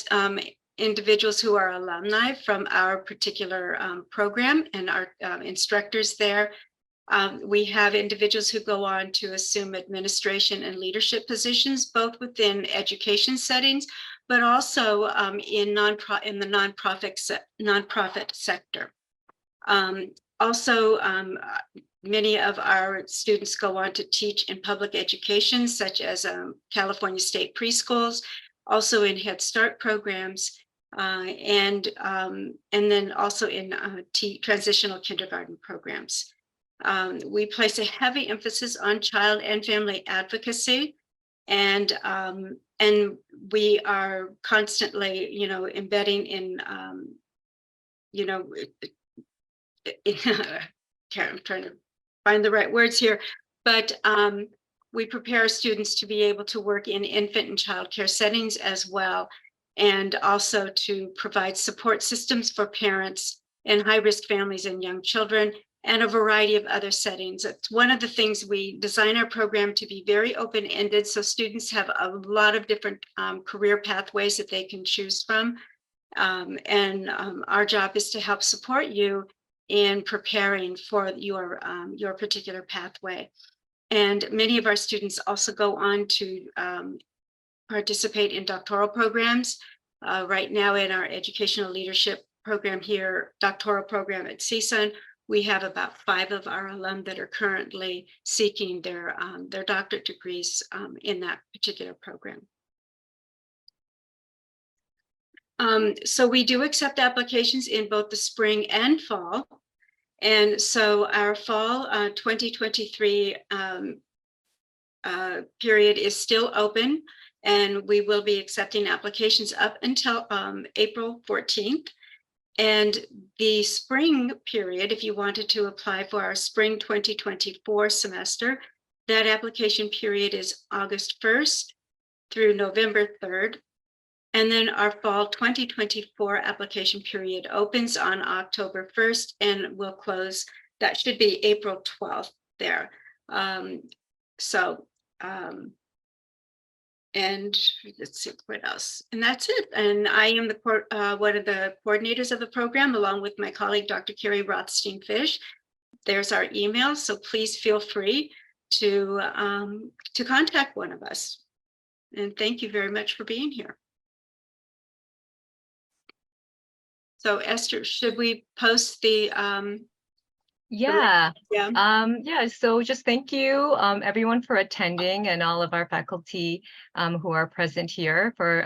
[SPEAKER 3] individuals who are alumni from our particular program, and our instructors there. We have individuals who go on to assume administration and leadership positions, both within education settings, but also in the nonprofit sector. Also, many of our students go on to teach in public education, such as California State preschools, also in Head Start programs, and then also in transitional kindergarten programs. We place a heavy emphasis on child and family advocacy, and we are constantly, embedding in, I'm trying to find the right words here, but we prepare students to be able to work in infant and child care settings as well, and also to provide support systems for parents in high-risk families and young children, and a variety of other settings. It's one of the things we design our program to be very open-ended, so students have a lot of different career pathways that they can choose from. And our job is to help support you in preparing for your particular pathway. And many of our students also go on to participate in doctoral programs. Right now in our educational leadership program here, doctoral program at CSUN, we have about 5 of our alum that are currently seeking their doctorate degrees in that particular program. So we do accept applications in both the spring and fall. And so our fall 2023 period is still open, and we will be accepting applications up until April 14th. And the spring period, if you wanted to apply for our spring 2024 semester, that application period is August 1st through November 3rd. And then our fall 2024 application period opens on October 1st and will close, that should be April 12th there. And let's see what else. And that's it. And I am one of the coordinators of the program, along with my colleague, Dr. Carrie Rothstein-Fish. There's our email, so please feel free to contact one of us. And thank you very much for being here. So Esther, should we post the
[SPEAKER 1] Yeah. So just thank you everyone for attending, and all of our faculty who are present here for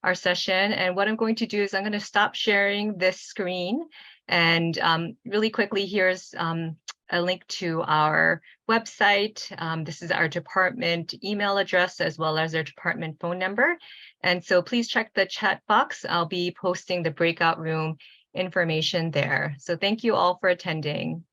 [SPEAKER 1] our session. And what I'm going to do is I'm going to stop sharing this screen, and really quickly, here's a link to our website. This is our department email address as well as our department phone number. And so please check the chat box. I'll be posting the breakout room information there. So thank you all for attending.